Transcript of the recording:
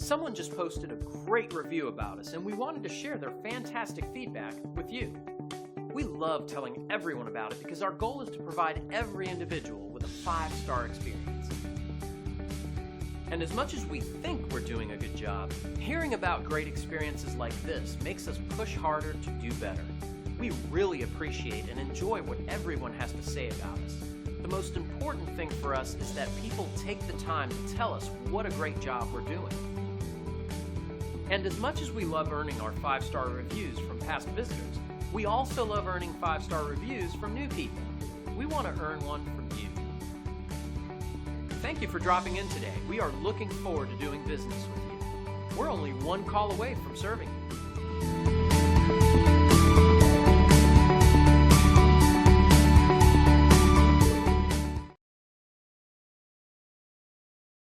Someone just posted a great review about us, and we wanted to share their fantastic feedback with you. We love telling everyone about it because our goal is to provide every individual with a 5-star experience. And as much as we think we're doing a good job, hearing about great experiences like this makes us push harder to do better. We really appreciate and enjoy what everyone has to say about us. The most important thing for us is that people take the time to tell us what a great job we're doing. And as much as we love earning our 5-star reviews from past visitors, we also love earning 5-star reviews from new people. We want to earn one from you. Thank you for dropping in today. We are looking forward to doing business with you. We're only one call away from serving you.